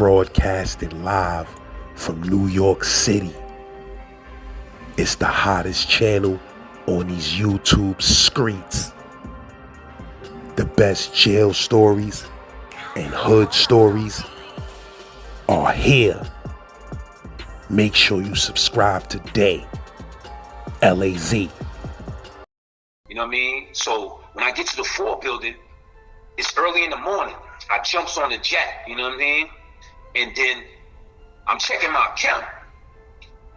broadcasting live from New York City. It's the hottest channel on these YouTube streets. The best jail stories and hood stories are here. Make sure you subscribe today. LAZ. You know what I mean? So when I get to the 4 building, it's early in the morning. I jumps on the jet, you know what I mean? And then I'm checking my account.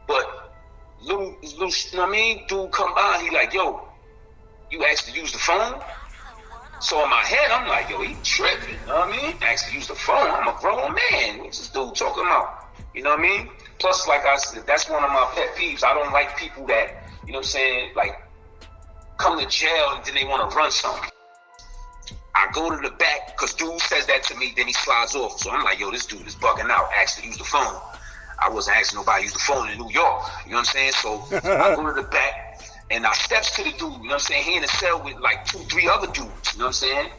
But little, you know what I mean? Dude come by, he like, yo, you asked to use the phone? So in my head, I'm like, yo, he tripping, you know what I mean? Asked to use the phone, I'm a grown man. What's this dude talking about? You know what I mean? Plus, like I said, that's one of my pet peeves. I don't like people that, you know what I'm saying, like, come to jail and then they want to run something. I go to the back, because dude says that to me, then he slides off. So I'm like, yo, this dude is bugging out, asked to use the phone. I wasn't asking nobody to use the phone in New York, you know what I'm saying? So I go to the back, and I steps to the dude, you know what I'm saying? He in a cell with like 2, 3 other dudes, you know what I'm saying?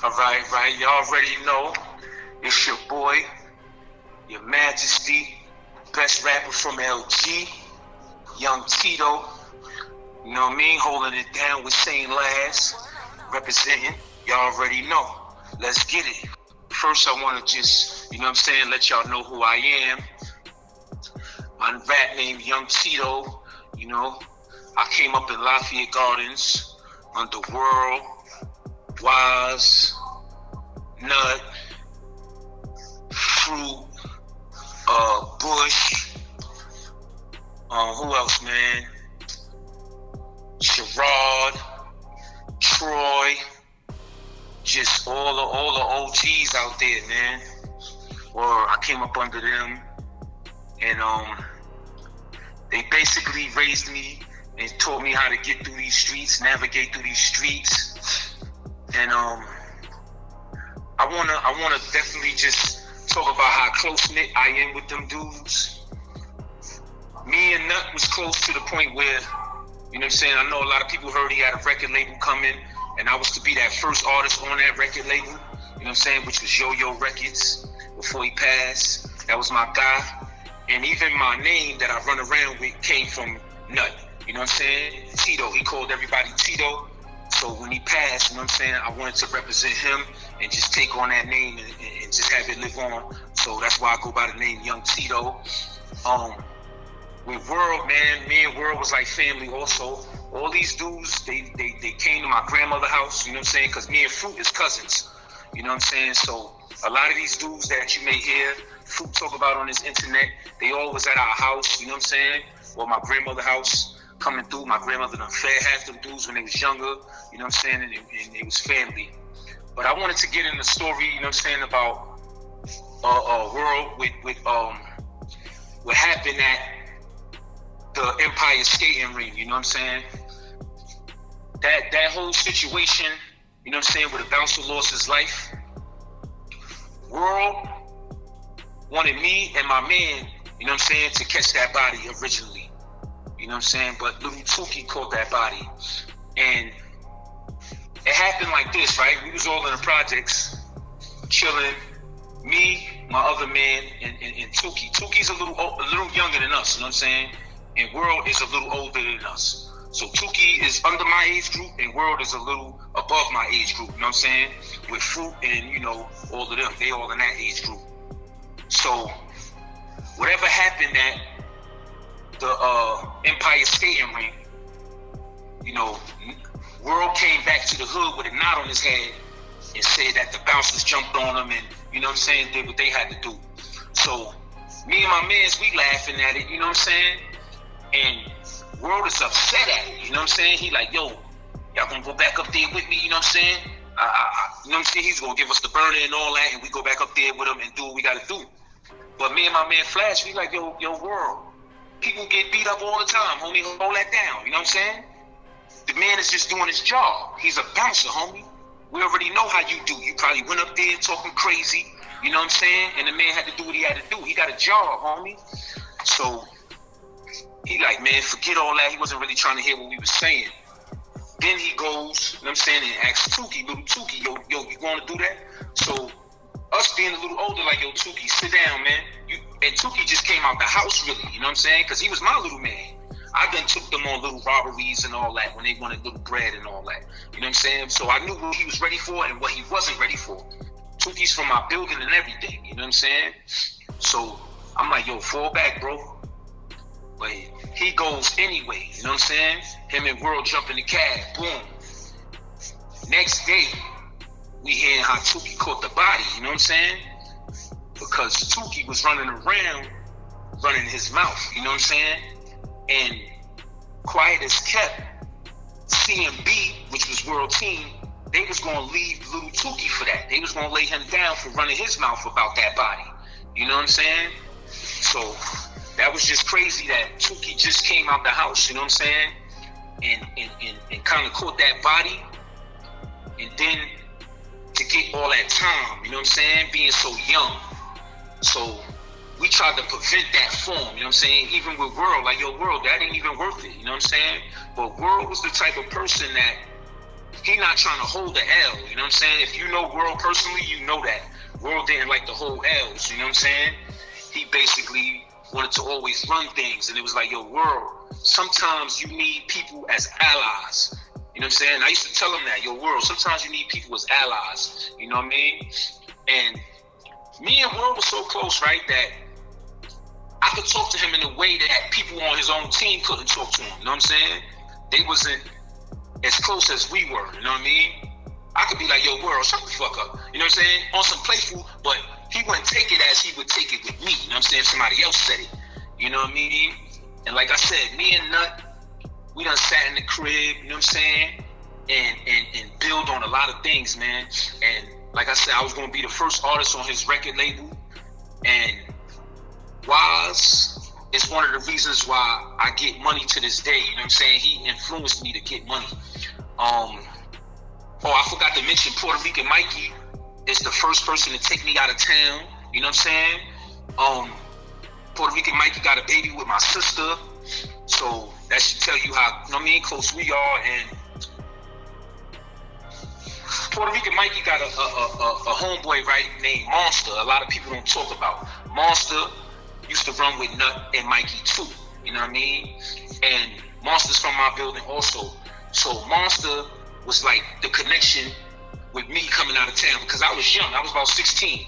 All right, y'all already know. It's your boy, Your Majesty, best rapper from LG, Young Tito. You know what I mean? Holding it down with St. Laz, representing. Y'all already know. Let's get it. First, I want to just, you know what I'm saying, let y'all know who I am. My rap name, Young Tito. You know, I came up in Lafayette Gardens, Underworld, Wise, Nut, Fruit, Bush. Who else, man? Sherrod, Troy, just all the OGs out there, man. Or I came up under them, and they basically raised me and taught me how to get through these streets, navigate through these streets, and I wanna definitely just talk about how close knit I am with them dudes. Me and Nut was close to the point where, you know what I'm saying, I know a lot of people heard he had a record label coming, and I was to be that first artist on that record label, you know what I'm saying, which was Yo-Yo Records before he passed. That was my guy. And even my name that I run around with came from Nut, you know what I'm saying? Tito, he called everybody Tito. So when he passed, you know what I'm saying, I wanted to represent him and just take on that name and just have it live on. So that's why I go by the name Young Tito. With World, man, me and World was like family also. All these dudes, they came to my grandmother's house, you know what I'm saying? Because me and Fruit is cousins, you know what I'm saying? So a lot of these dudes that you may hear Fruit talk about on this internet, they all was at our house, you know what I'm saying? Or my grandmother's house coming through. My grandmother done fed half them dudes when they was younger, you know what I'm saying? And it was family. But I wanted to get in the story, you know what I'm saying, about World with what happened at the Empire Skating Ring, you know what I'm saying? That whole situation, you know what I'm saying, where the bouncer lost his life. World wanted me and my man, you know what I'm saying, to catch that body originally. You know what I'm saying? But little Tuki caught that body. And it happened like this, right? We was all in the projects, chilling. Me, my other man, and Tuki. Tuki's a little younger than us, you know what I'm saying? And World is a little older than us. So Tuki is under my age group, and World is a little above my age group, you know what I'm saying? With Fruit and, you know, all of them, they all in that age group. So whatever happened at the Empire Skating Ring, you know, World came back to the hood with a knot on his head and said that the bouncers jumped on him and, you know what I'm saying, did what they had to do. So me and my mans, we laughing at it, you know what I'm saying? And World is upset at it, you know what I'm saying? He like, yo, y'all gonna go back up there with me, you know what I'm saying? You know what I'm saying? He's gonna give us the burner and all that, and we go back up there with him and do what we gotta do. But me and my man Flash, we like, yo, World, people get beat up all the time, homie, hold that down, you know what I'm saying? The man is just doing his job. He's a bouncer, homie. We already know how you do. You probably went up there talking crazy, you know what I'm saying? And the man had to do what he had to do. He got a job, homie. So he like, man, forget all that. He wasn't really trying to hear what we was saying. Then he goes, you know what I'm saying, and asks Tuki, little Tuki, Tuki just came out the house, really, you know what I'm saying? Because he was my little man. I then took them on little robberies and all that when they wanted little bread and all that. You know what I'm saying? So I knew what he was ready for and what he wasn't ready for. Tuki's from my building and everything, you know what I'm saying? So I'm like, yo, fall back, bro. But he goes anyway, you know what I'm saying? Him and World jump in the cab, boom. Next day, we hearing how Tuki caught the body, you know what I'm saying? Because Tuki was running around, running his mouth, you know what I'm saying? And quiet as kept, CMB, which was World Team, they was going to leave little Tuki for that. They was going to lay him down for running his mouth about that body. You know what I'm saying? So that was just crazy that Tuki just came out the house, you know what I'm saying? And kind of caught that body. And then to get all that time, you know what I'm saying? Being so young. So we tried to prevent that form, you know what I'm saying? Even with World, like, yo, World, that ain't even worth it, you know what I'm saying? But World was the type of person that he not trying to hold the L, you know what I'm saying? If you know World personally, you know that. World didn't like the whole L's, you know what I'm saying? He basically wanted to always run things, and it was like, yo, World, sometimes you need people as allies, you know what I'm saying? I used to tell him that, yo, World, sometimes you need people as allies, you know what I mean? And me and World was so close, right, that I could talk to him in a way that people on his own team couldn't talk to him, you know what I'm saying? They wasn't as close as we were, you know what I mean? I could be like, yo, World, shut the fuck up, you know what I'm saying? On some playful, but he wouldn't take it as he would take it with me, you know what I'm saying? If somebody else said it, you know what I mean? And like I said, me and Nut, we done sat in the crib, you know what I'm saying? And build on a lot of things, man. And like I said, I was gonna be the first artist on his record label, and Waz is one of the reasons why I get money to this day, you know what I'm saying? He influenced me to get money. Oh, I forgot to mention Puerto Rican Mikey is the first person to take me out of town, you know what I'm saying? Puerto Rican Mikey got a baby with my sister, so that should tell you how, you know what I mean, close we are. And Puerto Rican Mikey got a homeboy, right, named Monster. A lot of people don't talk about. Monster used to run with Nut and Mikey too, you know what I mean? And Monster's from my building also. So Monster was like the connection with me coming out of town, because I was young. I was about 16.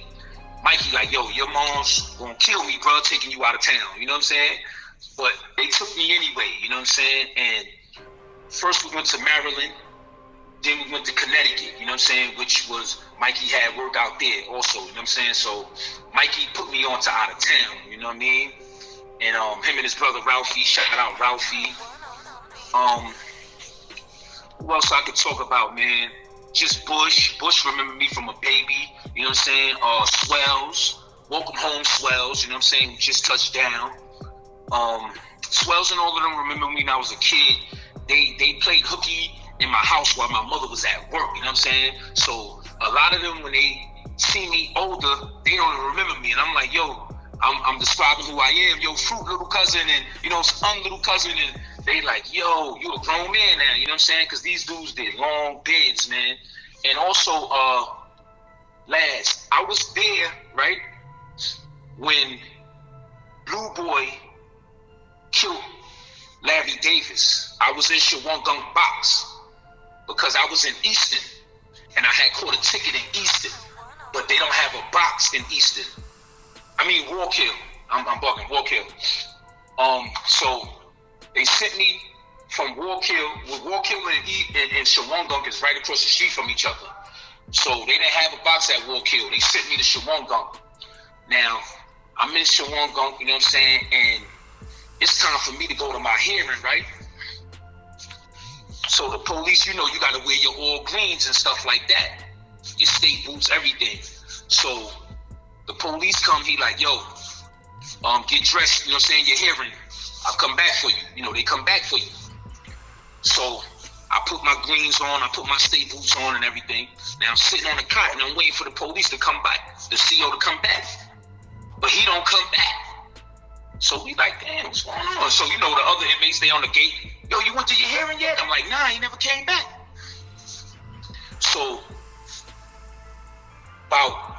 Mikey like, yo, your mom's gonna kill me, bro, taking you out of town, you know what I'm saying? But they took me anyway, you know what I'm saying? And first we went to Maryland, then we went to Connecticut, you know what I'm saying? Which was, Mikey had work out there also, you know what I'm saying? So Mikey put me on to out of town, you know what I mean? And him and his brother Ralphie, shout out Ralphie. Who else I could talk about, man? Just Bush. Bush remember me from a baby, you know what I'm saying? Swells. Welcome home, Swells, you know what I'm saying? Who just touched down. Swells and all of them remember me when I was a kid. They played hooky in my house while my mother was at work, you know what I'm saying? So a lot of them, when they see me older, they don't even remember me. And I'm like, yo, I'm describing who I am. Yo, Fruit little cousin and, you know, Son little cousin. And they like, yo, you a grown man now, you know what I'm saying? Because these dudes did long beards, man. And also, lads, I was there, right, when Blue Boy killed Larry Davis. I was in Shawangunk box because I was in Easton, and I had caught a ticket in Easton, but they don't have a box in Easton. I mean, Walkill. I'm bugging, Walkill. So they sent me from Walkill. Well, Walkill and Shawangunk is right across the street from each other. So they didn't have a box at Walkill. They sent me to Shawangunk. Now, I'm in Shawangunk, you know what I'm saying? And it's time for me to go to my hearing, right? So the police, you know, you gotta wear your all greens and stuff like that. Your state boots, everything. So the police come, he like, yo, get dressed, you know what I'm saying? You're hearing. I'll come back for you. You know, they come back for you. So I put my greens on, I put my state boots on and everything. Now I'm sitting on the cot and I'm waiting for the police to come back, the CO to come back. But he don't come back. So we like, damn, what's going on? So, you know, the other inmates, they on the gate. Yo, you went to your hearing yet? I'm like, nah, he never came back. So about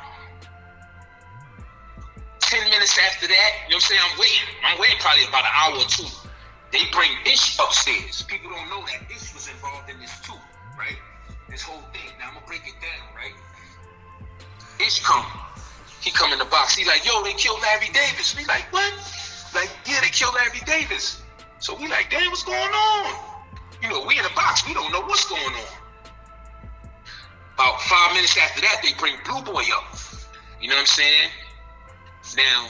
10 10 minutes after that, you know what I'm saying, I'm waiting probably about an hour or two. They bring Ish upstairs. People don't know that Ish was involved in this too, right? This whole thing. Now I'm gonna break it down, right? Ish he come in the box. He like, yo, they killed Larry Davis. We like, what? Like, yeah, they killed Larry Davis. So we like, damn, what's going on? You know, we in the box. We don't know what's going on. About 5 minutes after that, they bring Blue Boy up. You know what I'm saying? Now,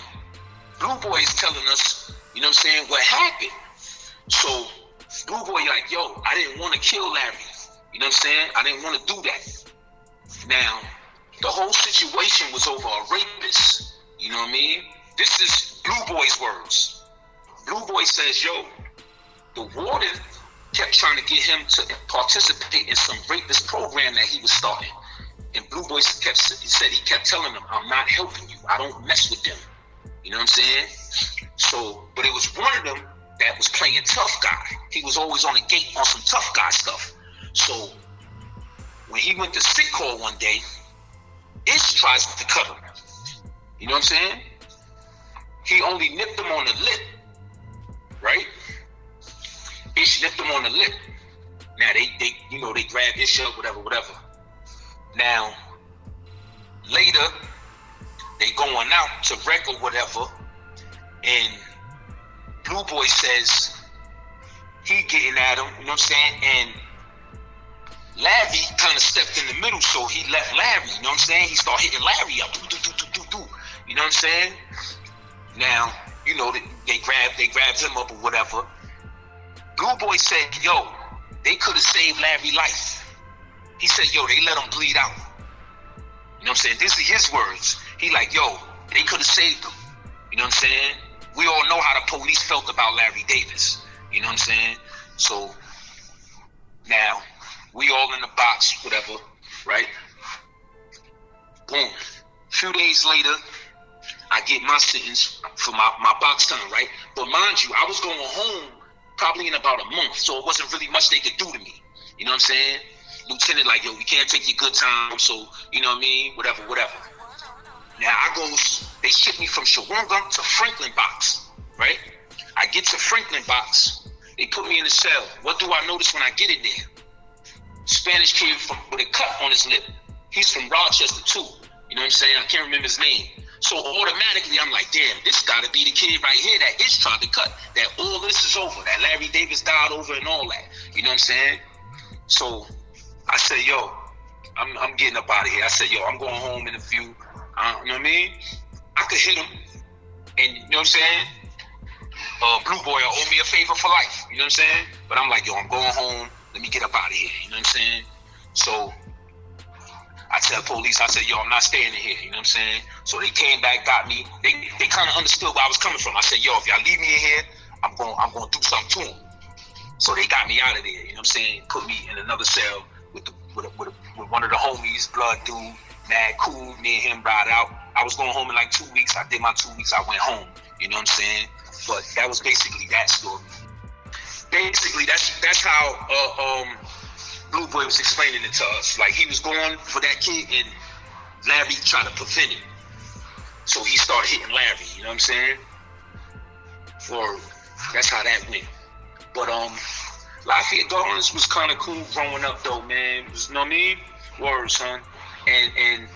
Blue Boy is telling us, you know what I'm saying, what happened. So, Blue Boy like, yo, I didn't want to kill Larry. You know what I'm saying? I didn't want to do that. Now, the whole situation was over a rapist. You know what I mean? This is Blue Boy's words. Blue Boy says, yo, the warden kept trying to get him to participate in some rapist program that he was starting. And Blue Boy he kept telling him, I'm not helping you. I don't mess with them. You know what I'm saying? So, but it was one of them that was playing tough guy. He was always on the gate on some tough guy stuff. So, when he went to sick call one day, Ish tries to cut him. You know what I'm saying? He only nipped him on the lip, right? Ish nipped him on the lip. Now they grab Ish up, whatever. Now, later, they going out to wreck or whatever, and Blue Boy says he getting at him, you know what I'm saying? And Larry kind of stepped in the middle, so he left Larry, you know what I'm saying? He started hitting Larry up, do. You know what I'm saying? Now, you know, they grabbed him up or whatever. Blue Boy said, yo, they could have saved Larry's life. He said, yo, they let him bleed out. You know what I'm saying? This is his words. He like, yo, they could have saved him. You know what I'm saying? We all know how the police felt about Larry Davis. You know what I'm saying? So, now, we all in the box, whatever, right? Boom. A few days later, I get my sentence for my box time, right? But mind you, I was going home probably in about a month, so it wasn't really much they could do to me. You know what I'm saying? Lieutenant like, yo, we can't take your good time, so, you know what I mean? Whatever. Now, they ship me from Shawanga to Franklin box, right? I get to Franklin box, they put me in the cell. What do I notice when I get in there? Spanish kid with a cut on his lip. He's from Rochester too. You know what I'm saying? I can't remember his name. So automatically I'm like, damn, this gotta be the kid right here that is trying to cut. That all this is over. That Larry Davis died over and all that. You know what I'm saying? So I said, yo, I'm getting up out of here. I said, yo, I'm going home in a few. You know what I mean? I could hit him. And you know what I'm saying? Blue Boy will owe me a favor for life. You know what I'm saying? But I'm like, yo, I'm going home. Let me get up out of here. You know what I'm saying? So I tell police, I said, yo, I'm not staying in here. You know what I'm saying? So they came back, got me. They kind of understood where I was coming from. I said, yo, if y'all leave me in here, I'm going to do something to them. So they got me out of there. You know what I'm saying? Put me in another cell with one of the homies, blood dude, mad cool. Me and him ride out. I was going home in like 2 weeks. I did my 2 weeks. I went home. You know what I'm saying? But that was basically that story. Basically, that's how Blue Boy was explaining it to us. Like, he was going for that kid, and Larry tried to prevent it. So he started hitting Larry. You know what I'm saying? That's how that went. But Lafayette Gardens was kind of cool growing up, though, man. It was, you know what I mean? Word, son. And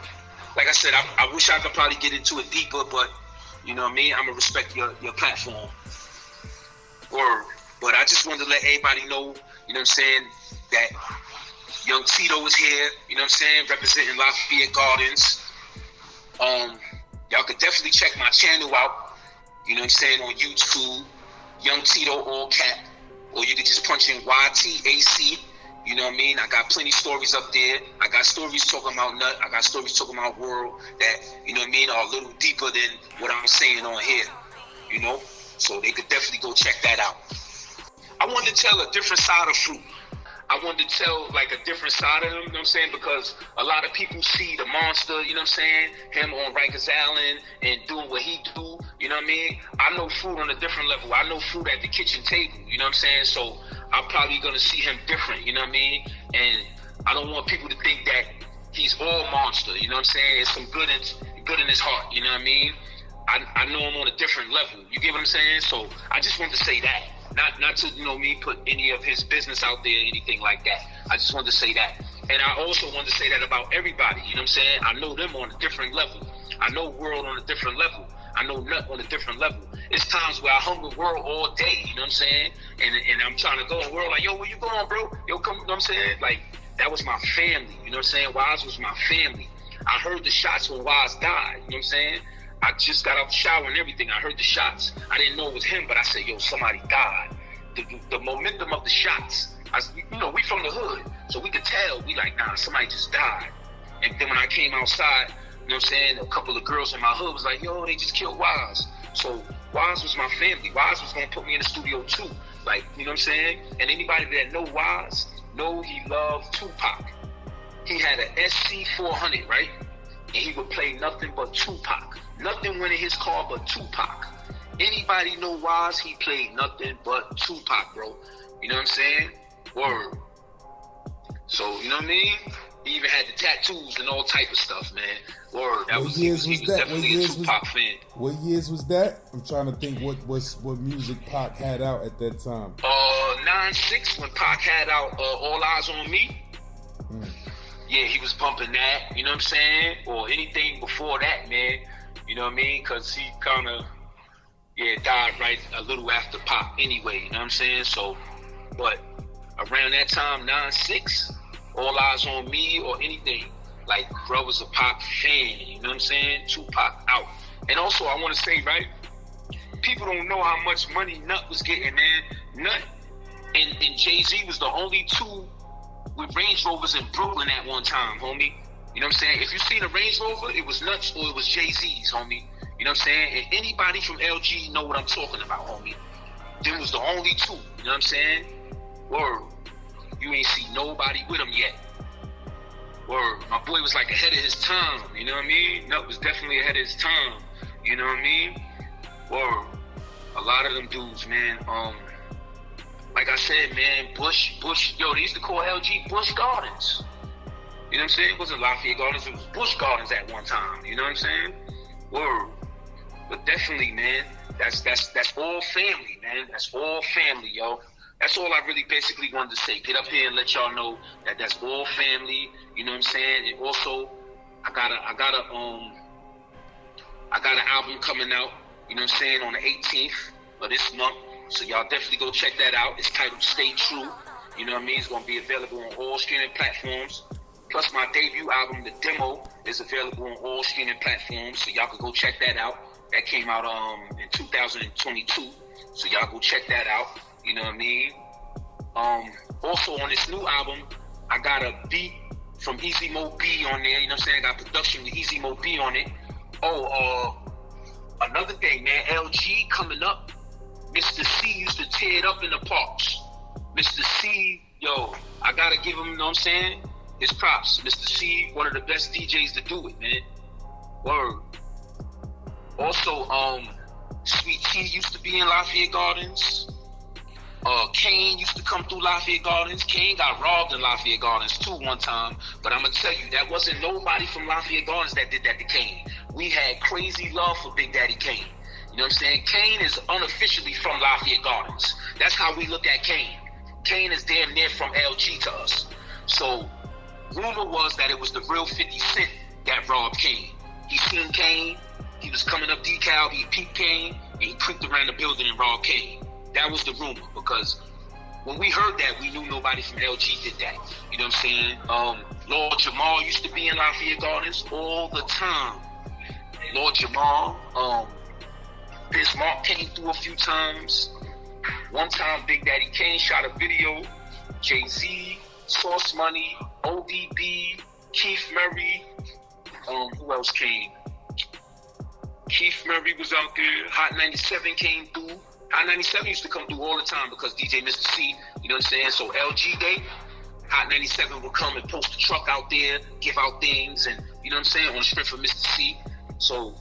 like I said, I wish I could probably get into it deeper, but you know what I mean? I'm going to respect your platform. Word. But I just wanted to let everybody know, you know what I'm saying, that Young Tito is here, you know what I'm saying, representing Lafayette Gardens. Y'all could definitely check my channel out, you know what I'm saying, on YouTube, Young Tito, all cap. Or you could just punch in YTAC, you know what I mean? I got plenty stories up there. I got stories talking about Nut. I got stories talking about World that, you know what I mean, are a little deeper than what I'm saying on here, you know? So they could definitely go check that out. I wanted to tell a different side of Fruit. I wanted to tell like a different side of him, you know what I'm saying? Because a lot of people see the monster, you know what I'm saying? Him on Rikers Island and doing what he do, you know what I mean? I know Fruit on a different level. I know Fruit at the kitchen table, you know what I'm saying? So I'm probably going to see him different, you know what I mean? And I don't want people to think that he's all monster, you know what I'm saying? There's some good in his heart, you know what I mean? I know I'm on a different level. You get what I'm saying? So I just wanted to say that. Not to, me put any of his business out there, anything like that. I just wanted to say that. And I also wanted to say that about everybody. You know what I'm saying? I know them on a different level. I know World on a different level. I know Nut on a different level. It's times where I hung with World all day, you know what I'm saying? And I'm trying to go and World like, yo, where you going, bro? Yo, come, you know what I'm saying? Like, that was my family, you know what I'm saying? Wise was my family. I heard the shots when Wise died, you know what I'm saying? I just got out the shower and everything. I heard the shots. I didn't know it was him, but I said, yo, somebody died. The momentum of the shots, we from the hood, so we could tell. We like, nah, somebody just died. And then when I came outside, you know what I'm saying, a couple of girls in my hood was like, yo, they just killed Wise. So Wise was my family. Wise was going to put me in the studio too. Like, you know what I'm saying? And anybody that know Wise, know he loved Tupac. He had an SC400, right? And he would play nothing but Tupac. Nothing went in his car but Tupac. Anybody know Wise, he played nothing but Tupac, bro. You know what I'm saying? Word. So, you know what I mean? He even had the tattoos and all type of stuff, man. Word. He was definitely a Tupac fan. What years was that? I'm trying to think what music Pac had out at that time. 9-6 when Pac had out All Eyes on Me. Yeah, he was bumping that, you know what I'm saying? Or anything before that, man. You know what I mean? Because he kind of, died right a little after Pac anyway, you know what I'm saying? So, but around that time, 9-6, All Eyes on Me or anything, like, bro was a Pac fan, you know what I'm saying? Tupac out. And also, I want to say, right, people don't know how much money Nut was getting, man. Nut and Jay-Z was the only two with Range Rovers in Brooklyn at one time, homie. You know what I'm saying? If you seen a Range Rover, it was Nuts or it was Jay-Z's, homie. You know what I'm saying? And anybody from LG know what I'm talking about, homie. Them was the only two, you know what I'm saying? Word. You ain't see nobody with him yet. Word. My boy was like ahead of his time, you know what I mean? Nut was definitely ahead of his time, you know what I mean? Word. A lot of them dudes, man, like I said, man, Bush, yo, they used to call LG Bush Gardens. You know what I'm saying? It wasn't Lafayette Gardens, it was Bush Gardens at one time, you know what I'm saying? Word. But definitely, man, that's all family, man. That's all family, yo. That's all I really basically wanted to say. Get up here and let y'all know that that's all family, you know what I'm saying? And also, I got an album coming out, you know what I'm saying, on the 18th of this month. So y'all definitely go check that out. It's titled Stay True. You know what I mean? It's going to be available on all streaming platforms. Plus my debut album, The Demo, is available on all streaming platforms. So y'all can go check that out. That came out in 2022. So y'all go check that out. You know what I mean? Also on this new album, I got a beat from Easy Mo B on there. You know what I'm saying? I got production with Easy Mo B on it. Another thing, man. LG coming up. Mr. C used to tear it up in the parks. Mr. C, yo, I gotta give him, you know what I'm saying, his props. Mr. C, one of the best DJs to do it, man. Word. Also, Sweet Tea used to be in Lafayette Gardens. Kane used to come through Lafayette Gardens. Kane got robbed in Lafayette Gardens too one time. But I'm gonna tell you, that wasn't nobody from Lafayette Gardens that did that to Kane. We had crazy love for Big Daddy Kane. You know what I'm saying? Kane is unofficially from Lafayette Gardens. That's how we look at Kane. Kane is damn near from LG to us. So, rumor was that it was the real 50 Cent that robbed Kane. He seen Kane, he was coming up decal, he peeped Kane, and he creeped around the building and robbed Kane. That was the rumor, because when we heard that, we knew nobody from LG did that. You know what I'm saying? Lord Jamal used to be in Lafayette Gardens all the time. Lord Jamal, Bismarck came through a few times. One time, Big Daddy Kane shot a video. Jay-Z, Sauce Money, ODB, Keith Murray. Who else came? Keith Murray was out there. Hot 97 came through. Hot 97 used to come through all the time because DJ Mr. C, you know what I'm saying? So LG Day, Hot 97 would come and post a truck out there, give out things, and you know what I'm saying, on the strength of Mr. C. So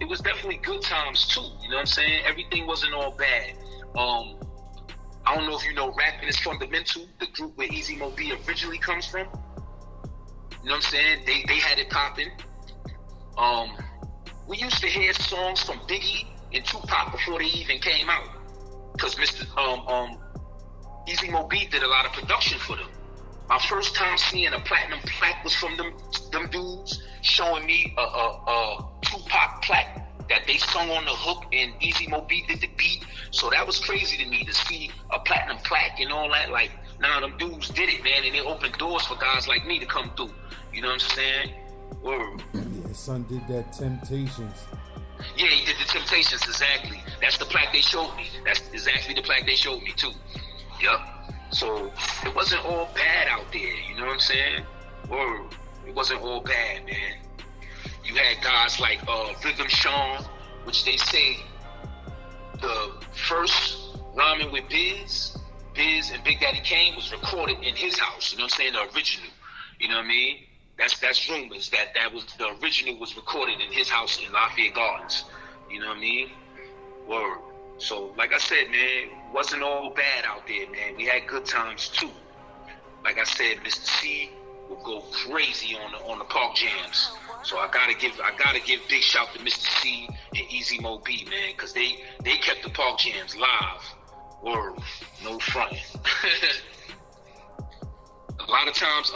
it was definitely good times too, you know what I'm saying? Everything wasn't all bad. I don't know if you know Rapping is Fundamental, the group where Easy Mo B originally comes from. You know what I'm saying? They had it popping. we used to hear songs from Biggie and Tupac before they even came out. Because Mr. Easy Mo B did a lot of production for them. My first time seeing a platinum plaque was from them dudes showing me a Tupac plaque that they sung on the hook and Easy Mo B did the beat. So that was crazy to me to see a platinum plaque and all that. Like, now them dudes did it, man, and they opened doors for guys like me to come through. You know what I'm saying? Word. Yeah, son did that Temptations. Yeah, he did the Temptations, exactly. That's the plaque they showed me. That's exactly the plaque they showed me, too. Yup. So, it wasn't all bad out there, you know what I'm saying? Word. It wasn't all bad, man. You had guys like Rhythm Sean, which they say the first rhyming with Biz and Big Daddy Kane was recorded in his house, you know what I'm saying? The original, you know what I mean? That's rumors that was the original was recorded in his house in Lafayette Gardens. You know what I mean? Word. So, like I said, man, wasn't all bad out there, man. We had good times too. Like I said, Mr. C would go crazy on the park jams. So I gotta give big shout to Mr. C and Easy Mo B, man, because they kept the park jams live. Word. No fronting. A lot of times,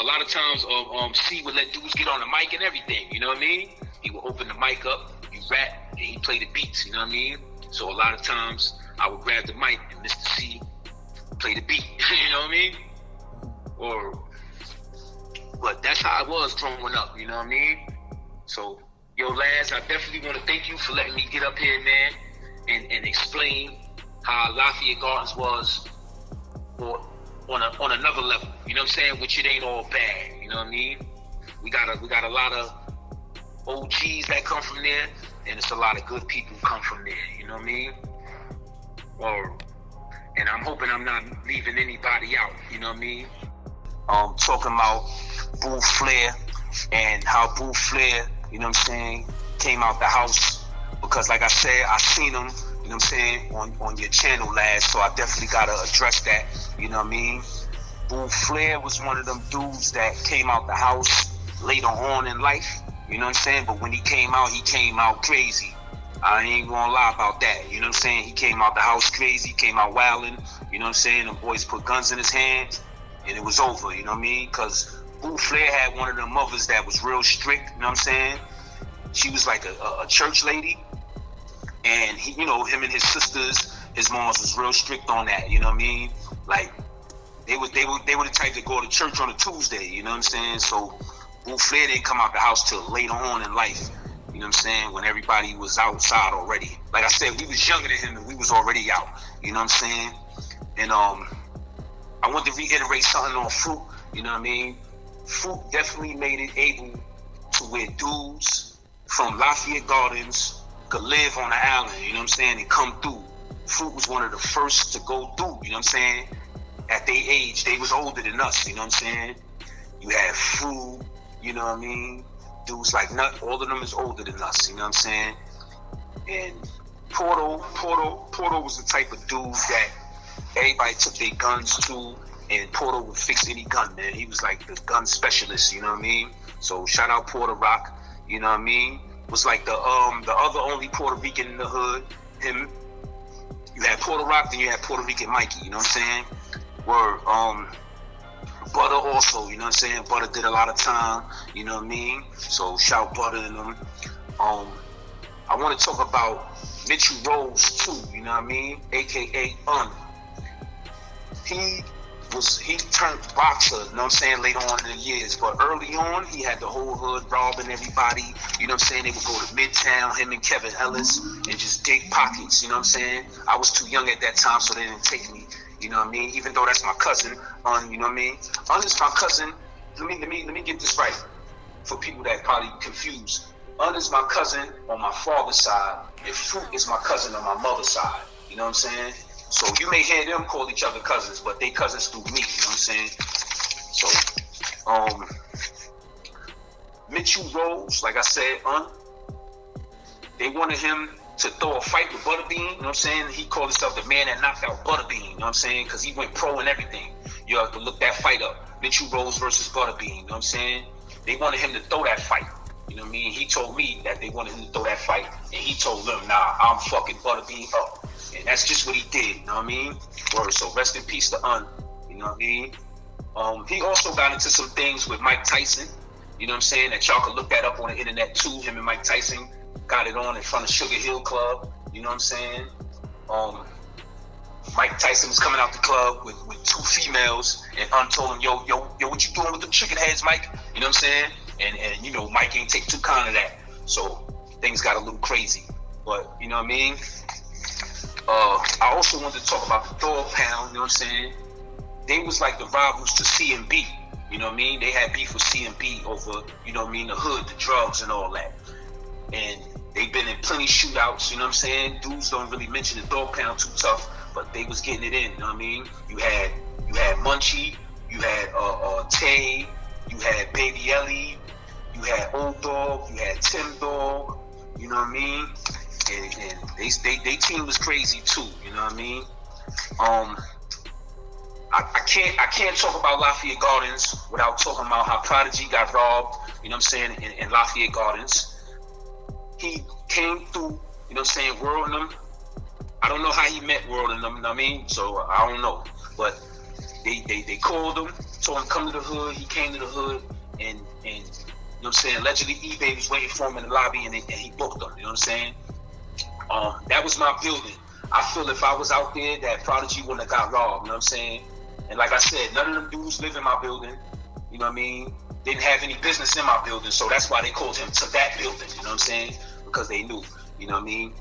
C would let dudes get on the mic and everything, you know what I mean? He would open the mic up, you rap, and he play the beats, you know what I mean? So a lot of times, I would grab the mic and Mr. C play the beat, you know what I mean? But that's how I was growing up, you know what I mean? So, yo, Laz, I definitely want to thank you for letting me get up here, man, and explain how Lafayette Gardens was on another level, you know what I'm saying? Which it ain't all bad, you know what I mean? We got a lot of OGs that come from there, and it's a lot of good people who come from there, you know what I mean? And I'm hoping I'm not leaving anybody out, you know what I mean? Talking about Boo Flair and how Boo Flair, you know what I'm saying, came out the house, because like I said, I seen him, you know what I'm saying, on your channel, last, so I definitely gotta address that, you know what I mean? Boo Flair was one of them dudes that came out the house later on in life, you know what I'm saying, but when he came out crazy. I ain't gonna lie about that, you know what I'm saying? He came out the house crazy, came out wilding, you know what I'm saying? Them boys put guns in his hands, and it was over, you know what I mean? Because Boo Flair had one of them mothers that was real strict, you know what I'm saying? She was like a church lady, and he, you know, him and his sisters, his moms was real strict on that, you know what I mean? Like, they were the type to go to church on a Tuesday, you know what I'm saying? So Boo Flair didn't come out the house till later on in life, you know what I'm saying, when everybody was outside already. Like I said, we was younger than him and we was already out, you know what I'm saying? And I want to reiterate something on Fruit, you know what I mean? Fruit definitely made it able to where dudes from Lafayette Gardens could live on the island, you know what I'm saying, and come through. Fruit was one of the first to go through, you know what I'm saying? At their age, they was older than us, you know what I'm saying? You had Fruit, you know what I mean? Dudes like Nut, all of them is older than us, you know what I'm saying? And Porto was the type of dude that everybody took their guns to, and Porto would fix any gun, man. He was like the gun specialist, you know what I mean? So shout out Puerto Rock, you know what I mean? Was like the other only Puerto Rican in the hood. Him, you had Puerto Rock, then you had Puerto Rican Mikey, you know what I'm saying? Word, Butter also, you know what I'm saying? Butter did a lot of time, you know what I mean? So shout Butter and them. I want to talk about Mitchell Rose too, you know what I mean? AKA He turned boxer, you know what I'm saying, later on in the years. But early on, he had the whole hood robbing everybody. You know what I'm saying? They would go to Midtown, him and Kevin Ellis, and just dig pockets, you know what I'm saying? I was too young at that time, so they didn't take me, you know what I mean? Even though that's my cousin, you know what I mean? Is my cousin, let me get this right for people that probably confused. Is my cousin on my father's side, and Fruit is my cousin on my mother's side, you know what I'm saying? So you may hear them call each other cousins, but they cousins through me, you know what I'm saying? So, Mitchell Rose, like I said, they wanted him to throw a fight with Butterbean, you know what I'm saying? He called himself the man that knocked out Butterbean, you know what I'm saying? Because he went pro and everything. You have to look that fight up. Mitchell Rose versus Butterbean, you know what I'm saying? They wanted him to throw that fight, you know know what I mean? He told me that they wanted him to throw that fight, and he told them, nah, I'm fucking Butterbean up. And that's just what he did, you know what I mean? Word, so rest in peace to Un, you know what I mean? He also got into some things with Mike Tyson, you know what I'm saying, that y'all can look that up on the internet too. Him and Mike Tyson got it on in front of Sugar Hill Club, you know what I'm saying? Mike Tyson was coming out the club with two females, and Un told him, yo, what you doing with them chicken heads, Mike? You know what I'm saying? And you know, Mike ain't take too kind of that. So things got a little crazy. But, you know what I mean? I also wanted to talk about the Dog Pound, you know what I'm saying? They was like the rivals to CMB, you know what I mean? They had beef with CMB over, you know what I mean, the hood, the drugs and all that. And they've been in plenty shootouts, you know what I'm saying? Dudes don't really mention the Dog Pound too tough, but they was getting it in, you know what I mean? You had Munchie, you had Tay, you had Baby Ellie, you had Old Dog, you had Tim Dog, you know what I mean? And they team was crazy too, you know what I mean? I can't talk about Lafayette Gardens without talking about how Prodigy got robbed, you know what I'm saying, in Lafayette Gardens. He came through, you know what I'm saying, World and them. I don't know how he met World and them, you know what I mean? So I don't know. But they called him, told him come to the hood. He came to the hood, and you know what I'm saying, allegedly eBay was waiting for him in the lobby, and he booked him, you know what I'm saying? That was my building. I feel if I was out there, that Prodigy wouldn't have got robbed, you know what I'm saying? And like I said, none of them dudes live in my building, you know what I mean? Didn't have any business in my building, so that's why they called him to that building, you know what I'm saying? Because they knew, you know what I mean?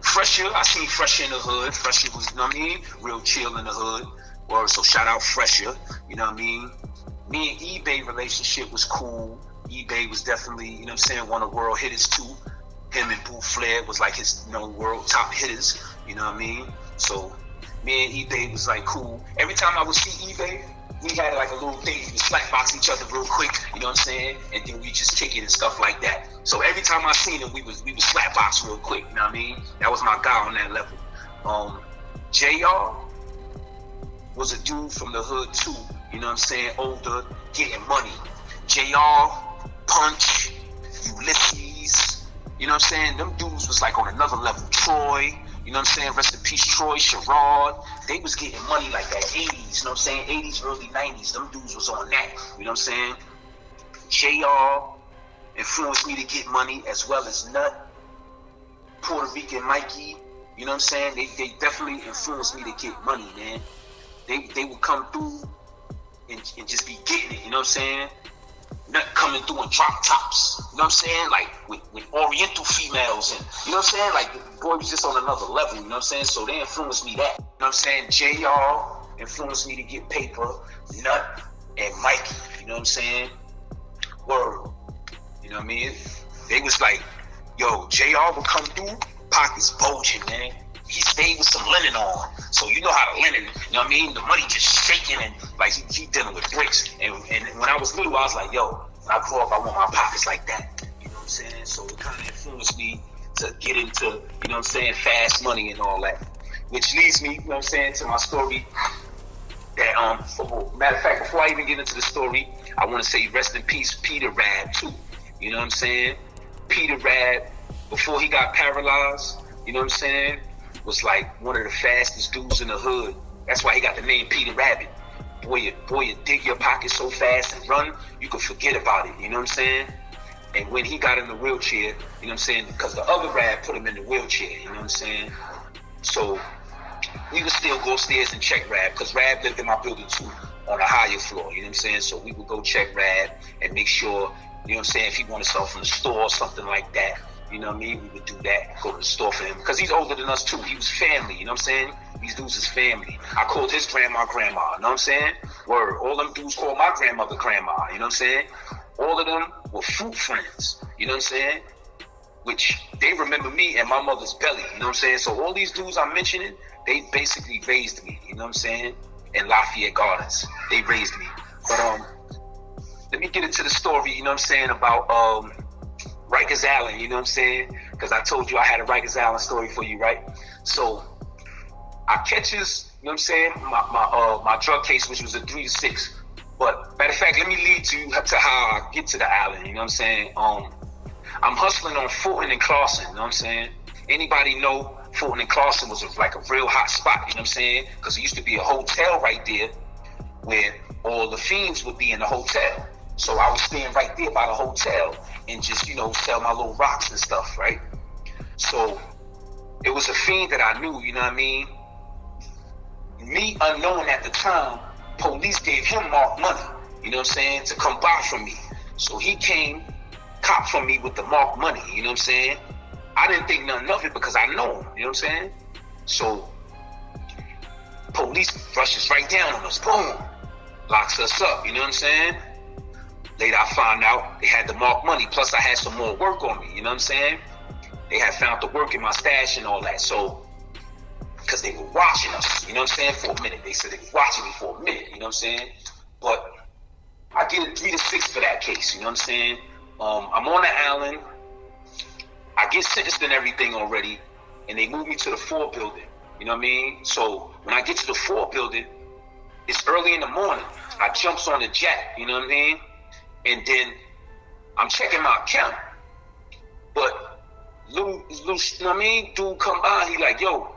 Fresher, I seen Fresher in the hood. Fresher was, you know what I mean, real chill in the hood. Or so shout out Fresher, you know what I mean? Me and eBay relationship was cool. eBay was definitely, you know what I'm saying, one of the world hitters too. Him and Boo Flair was like his, you know, world top hitters, you know what I mean? So me and eBay was like cool. Every time I would see eBay, we had like a little thing, we would slap box each other real quick, you know what I'm saying? And then we just kick it and stuff like that. So every time I seen him, we would slap box real quick, you know what I mean? That was my guy on that level. JR was a dude from the hood too, you know what I'm saying? Older, getting money. JR, Punch, Ulysses, you know what I'm saying? Them dudes was like on another level. Troy, you know what I'm saying? Rest in peace, Troy, Sherrod. They was getting money like that 80s, you know what I'm saying? 80s, early 90s. Them dudes was on that, you know what I'm saying? JR influenced me to get money, as well as Nut, Puerto Rican Mikey, you know what I'm saying? They definitely influenced me to get money, man. They would come through and just be getting it, you know what I'm saying? Nut coming through in drop tops, you know what I'm saying? Like with Oriental females, and you know what I'm saying? Like the boy was just on another level, you know what I'm saying? So they influenced me that, you know what I'm saying? JR influenced me to get paper, Nut and Mikey, you know what I'm saying? Word, you know what I mean? They was like, yo, JR would come through, pockets bulging, man. He stayed with some linen on, so you know how the linen, you know what I mean? The money just shaking, and like he dealing with bricks. And when I was little, I was like, yo, when I grow up, I want my pockets like that. You know what I'm saying? So it kind of influenced me to get into, you know what I'm saying, fast money and all that. Which leads me, you know what I'm saying, to my story. That matter of fact, before I even get into the story, I want to say rest in peace, Peter Rab too. You know what I'm saying? Peter Rab, before he got paralyzed, you know what I'm saying, was like one of the fastest dudes in the hood. That's why he got the name Peter Rabbit. Boy, you dig your pockets so fast and run, you could forget about it, you know what I'm saying? And when he got in the wheelchair, you know what I'm saying, because the other Rab put him in the wheelchair, you know what I'm saying? So we would still go upstairs and check Rab, because Rab lived in my building too, on a higher floor, you know what I'm saying? So we would go check Rab and make sure, you know what I'm saying, if he wanted something from the store or something like that, you know what I mean? We would do that, go to the store for him. Because he's older than us too. He was family, you know what I'm saying? These dudes is family. I called his grandma, you know what I'm saying? Word. All them dudes called my grandmother, grandma, you know what I'm saying? All of them were fruit friends, you know what I'm saying? Which they remember me and my mother's belly, you know what I'm saying? So all these dudes I'm mentioning, they basically raised me, you know what I'm saying? In Lafayette Gardens. They raised me. But let me get into the story, you know what I'm saying, about Rikers Island, you know what I'm saying? Because I told you I had a Rikers Island story for you, right? So I catches, you know what I'm saying, my drug case, which was a 3 to 6. But matter of fact, let me lead you to how I get to the island. You know what I'm saying? I'm hustling on Fulton and Clawson. You know what I'm saying? Anybody know Fulton and Clawson was like a real hot spot? You know what I'm saying? Because it used to be a hotel right there where all the fiends would be in the hotel. So I was staying right there by the hotel and just, you know, sell my little rocks and stuff, right? So it was a fiend that I knew, you know what I mean? Me unknown at the time, police gave him marked money, you know what I'm saying, to come buy from me. So he came, copped from me with the marked money, you know what I'm saying? I didn't think nothing of it because I know him, you know what I'm saying? So police rushes right down on us, boom, locks us up, you know what I'm saying? Later I found out they had the marked money, plus I had some more work on me, you know what I'm saying? They had found the work in my stash and all that, so, because they were watching us, you know what I'm saying, for a minute. They said they were watching me for a minute, you know what I'm saying? But I get a 3 to 6 for that case, you know what I'm saying? I'm on the island, I get sentenced and everything already, and they move me to the 4 building, you know what I mean? So when I get to the 4 building, it's early in the morning. I jumps on the jet, you know what I mean? And then I'm checking my account, but Lou, you know what I mean? Dude come by, he like, yo,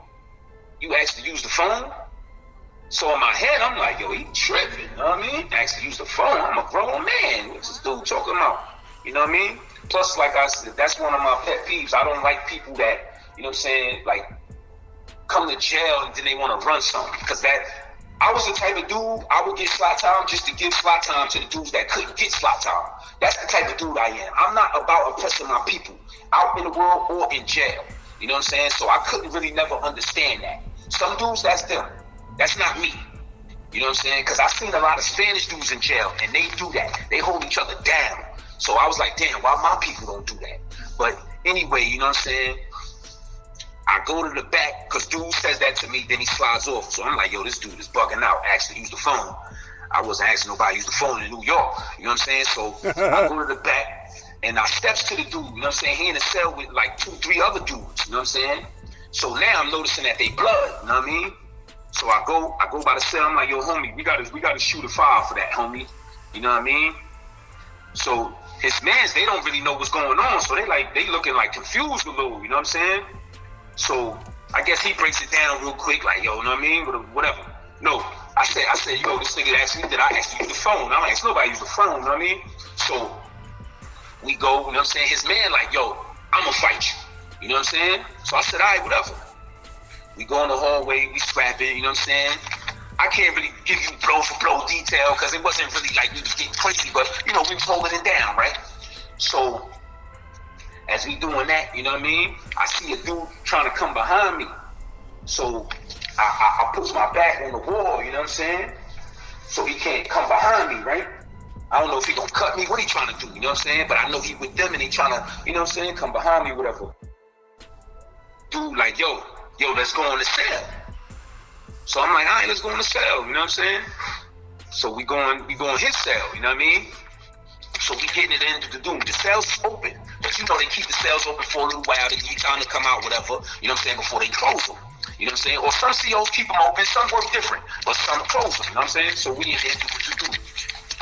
you asked to use the phone? So in my head, I'm like, yo, he tripping, you know what I mean? Asked to use the phone, I'm a grown man. What's this dude talking about? You know what I mean? Plus, like I said, that's one of my pet peeves. I don't like people that, you know what I'm saying, like, come to jail and then they want to run something. Because that, I was the type of dude, I would get slot time just to give slot time to the dudes that couldn't get slot time. That's the type of dude I am. I'm not about oppressing my people out in the world or in jail. You know what I'm saying? So I couldn't really never understand that. Some dudes, that's them. That's not me. You know what I'm saying? Because I've seen a lot of Spanish dudes in jail, and they do that. They hold each other down. So I was like, damn, why my people don't do that? But anyway, you know what I'm saying? I go to the back, because dude says that to me, then he slides off. So I'm like, yo, this dude is bugging out. Actually, use the phone. I wasn't asking nobody to use the phone in New York. You know what I'm saying? So I go to the back, and I steps to the dude. You know what I'm saying? He in a cell with like 2, 3 other dudes. You know what I'm saying? So now I'm noticing that they blood. You know what I mean? So I go by the cell. I'm like, yo, homie, we gotta shoot a file for that, homie. You know what I mean? So his mans, they don't really know what's going on. So they looking like confused a little. You know what I'm saying? So I guess he breaks it down real quick, like, yo, you know what I mean? Whatever. No, I said, yo, this nigga asked me that I asked to use the phone. I don't ask nobody to use the phone, you know what I mean? So we go, you know what I'm saying? His man like, yo, I'm gonna fight you. You know what I'm saying? So I said, all right, whatever. We go in the hallway, we scrapping, you know what I'm saying? I can't really give you blow for blow detail because it wasn't really like we was getting crazy, but, you know, we was holding it down, right? So as we doing that, you know what I mean? I see a dude trying to come behind me. So I push my back on the wall, you know what I'm saying? So he can't come behind me, right? I don't know if he gonna cut me, what he trying to do, you know what I'm saying? But I know he with them and he trying to, you know what I'm saying, come behind me, whatever. Dude like, yo, let's go on the cell. So I'm like, all right, let's go on the cell, you know what I'm saying? So we going his cell, you know what I mean? So we getting it into the doom. The cell's open, but you know they keep the cells open for a little while. They give you time to come out, whatever, you know what I'm saying, before they close them. You know what I'm saying? Or some COs keep them open, some work different, but some close them, you know what I'm saying? So we in there, do.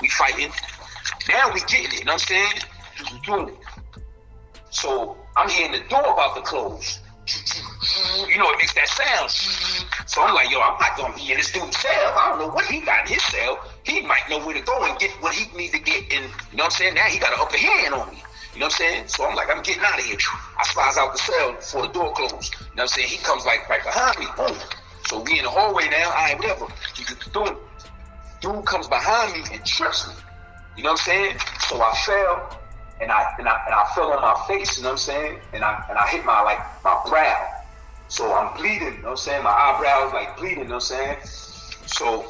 We fighting. Now we getting it, you know what I'm saying? So I'm hearing the door about to close. You know, it makes that sound. So I'm like, yo, I'm not gonna be in this dude's cell. I don't know what he got in his cell. He might know where to go and get what he need to get. And you know what I'm saying? Now he got an upper hand on me. You know what I'm saying? So I'm like, I'm getting out of here. I slides out the cell before the door closed. You know what I'm saying? He comes like right behind me. Boom. So we in the hallway now. All right, whatever. Dude comes behind me and trips me. You know what I'm saying? So I fell. And I fell on my face, you know what I'm saying? And I hit my brow. So I'm bleeding, you know what I'm saying? My eyebrows like bleeding, you know what I'm saying? So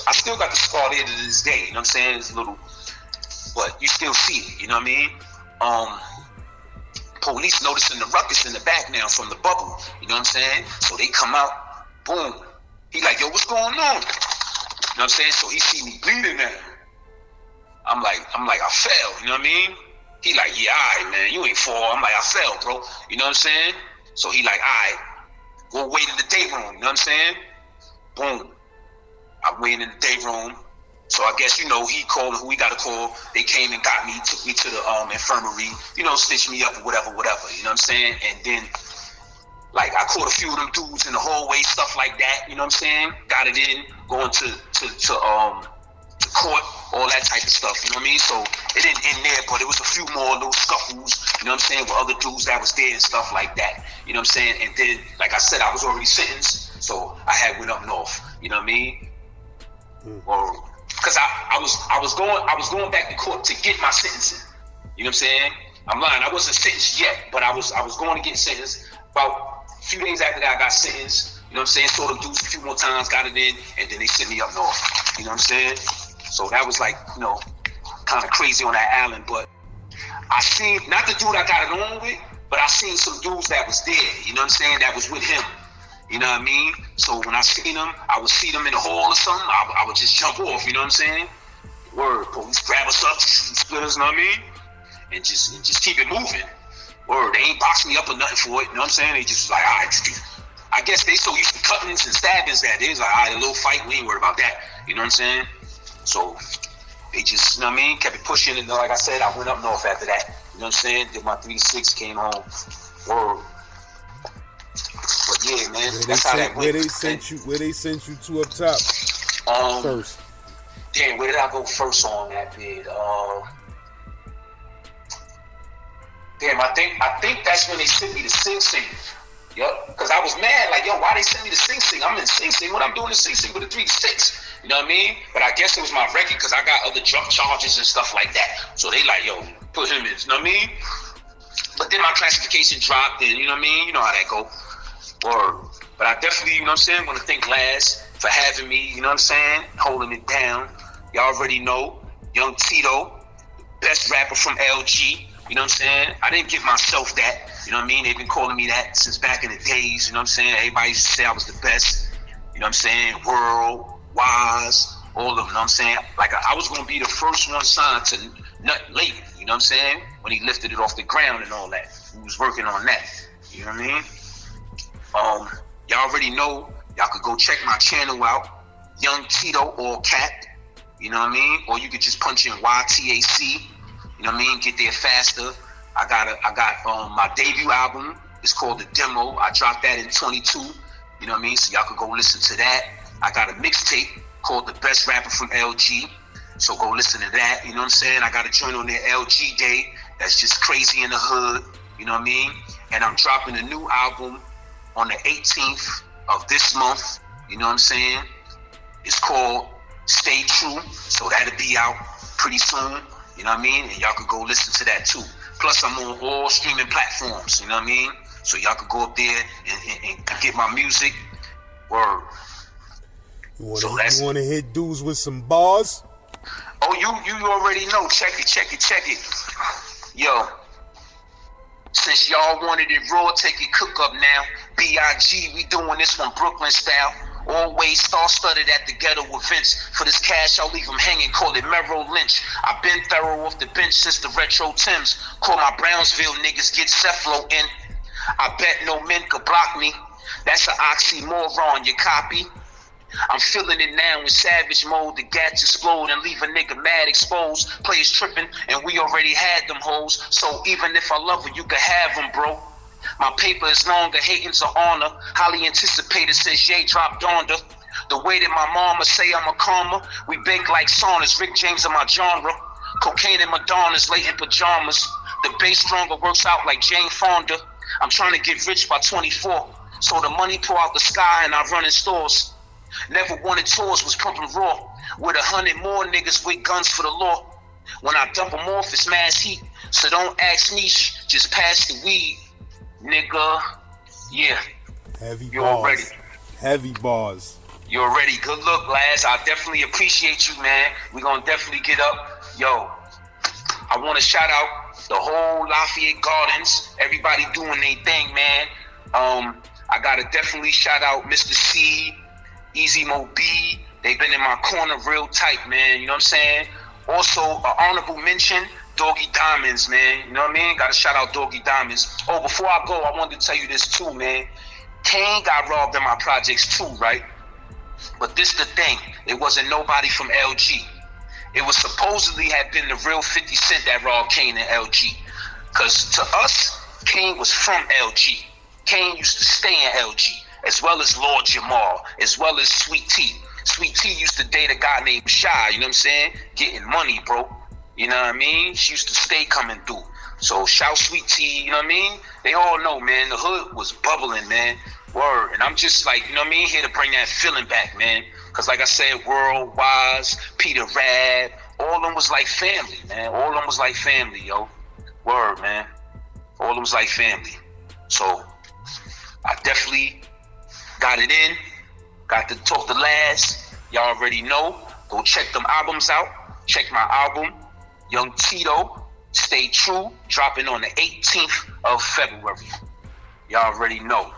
I still got the scar there to this day, you know what I'm saying? It's a little, but you still see it, you know what I mean? Police noticing the ruckus in the back now from the bubble, you know what I'm saying? So they come out, boom. He like, yo, what's going on? You know what I'm saying? So he see me bleeding now. I'm like, I fell, you know what I mean? He like, yeah, all right, man, you ain't fall. I'm like, I fell, bro. You know what I'm saying? So he like, all right, go wait in the day room, you know what I'm saying? Boom. I wait in the day room. So I guess, he called who he got to call. They came and got me, took me to the infirmary, stitched me up or whatever, you know what I'm saying? And then, like, I caught a few of them dudes in the hallway, stuff like that, you know what I'm saying? Got it in, going to court, all that type of stuff, you know what I mean? So it didn't end there, but it was a few more little scuffles, you know what I'm saying, with other dudes that was there and stuff like that, you know what I'm saying? And then, like I said, I was already sentenced, so I went up north, you know what I mean? Or because I was going back to court to get my sentencing, you know what I'm saying? I'm lying, I wasn't sentenced yet, but I was going to get sentenced. About a few days after that, I got sentenced, you know what I'm saying? Saw them dudes a few more times, got it in, and then they sent me up north, you know what I'm saying? So that was like, kind of crazy on that island. But I seen, not the dude I got it on with, but I seen some dudes that was there, you know what I'm saying, that was with him. You know what I mean? So when I seen them, I would see them in the hall or something, I would just jump off, you know what I'm saying? Word, police grab us up, split us, you know what I mean? And just keep it moving. Word, they ain't box me up or nothing for it, you know what I'm saying? They just like, all right, I guess they so used to cuttings and stabbings that they was like, all right, a little fight, we ain't worried about that, you know what I'm saying? So they just, you know what I mean, kept it pushing, and like I said, I went up north after that, you know what I'm saying? Did my 3-6, came home. Word. But yeah, man, that's how that went. Where they sent you to up top first? Damn, where did I go first on that bid? Damn, I think that's when they sent me to Sing Sing. Yup, because I was mad, like, yo, why they sent me to Sing Sing? I'm in Sing Sing when I'm doing the Sing Sing with a 3-6. You know what I mean? But I guess it was my record because I got other drug charges and stuff like that. So they like, yo, put him in, you know what I mean? But then my classification dropped, and you know what I mean? You know how that go. But I definitely, you know what I'm saying, want to thank Laz for having me, you know what I'm saying, holding it down. Y'all already know, Young Tito, best rapper from LG, you know what I'm saying? I didn't give myself that, you know what I mean? They've been calling me that since back in the days, you know what I'm saying? Everybody used to say I was the best, you know what I'm saying? World, Wise, all of them, you know what I'm saying? Like, I was going to be the first one signed to Nut Late, you know what I'm saying? When he lifted it off the ground and all that. He was working on that, you know what I mean? Y'all already know, y'all could go check my channel out, Young Tito, all cat, you know what I mean? Or you could just punch in YTAC, you know what I mean? Get there faster. I got my debut album. It's called The Demo. I dropped that in 22, you know what I mean? So y'all could go listen to that. I got a mixtape called The Best Rapper from LG. So go listen to that, you know what I'm saying? I got a joint on there, LG Day, that's just crazy in the hood, you know what I mean? And I'm dropping a new album on the 18th of this month, you know what I'm saying? It's called Stay True, so that'll be out pretty soon, you know what I mean? And y'all could go listen to that too. Plus, I'm on all streaming platforms, you know what I mean? So y'all could go up there and get my music. Word. You want to hit dudes with some bars? Oh, you already know. Check it. Yo, since y'all wanted it raw, take it cook up now. B.I.G., we doing this one Brooklyn style. Always star-studded at the ghetto events. For this cash, I'll leave them hanging, call it Merrill Lynch. I've been thorough off the bench since the retro Tims. Call my Brownsville niggas, get Cephalo in. I bet no men could block me. That's an oxymoron, you copy? I'm feeling it now in savage mode. The gats explode and leave a nigga mad exposed. Players tripping and we already had them hoes. So even if I love her, you can have them, bro. My paper is longer, hating's an honor. Highly anticipated since Ye dropped Donda. The way that my mama say I'm a karma. We bake like saunas, Rick James in my genre. Cocaine and Madonna's late in pajamas. The bass stronger works out like Jane Fonda. I'm trying to get rich by 24. So the money pour out the sky and I run in stores. Never wanted tours, was pumping raw. With 100 more niggas with guns for the law. When I dump them off, it's mass heat. So don't ask me, just pass the weed, nigga. Yeah. Heavy You're bars. ready. Heavy bars. You're ready. Good luck, lads. I definitely appreciate you, man. We're going to definitely get up. Yo, I want to shout out the whole Lafayette Gardens. Everybody doing their thing, man. I got to definitely shout out Mr. C, Easy Mo B. They've been in my corner real tight, man. You know what I'm saying? Also, an honorable mention, Doggy Diamonds, man. You know what I mean? Got to shout out Doggy Diamonds. Oh, before I go, I wanted to tell you this too, man. Kane got robbed in my projects too, right? But this the thing. It wasn't nobody from LG. it was supposedly had been the real 50 Cent that robbed Kane and LG. Because to us, Kane was from LG. Kane used to stay in LG, as well as Lord Jamal, as well as Sweet T. Sweet T used to date a guy named Shy, you know what I'm saying? Getting money, bro. You know what I mean? She used to stay coming through. So shout Sweet T, you know what I mean? They all know, man, the hood was bubbling, man. Word. And I'm just like, you know what I mean, here to bring that feeling back, man. Because like I said, World, Wise, Peter Rad, all of them was like family, man. All of them was like family, yo. Word, man. All of them was like family. So I definitely got it in. Got to talk the last. Y'all already know. Go check them albums out. Check my album, Young Tito, Stay True, dropping on the 18th of February. Y'all already know.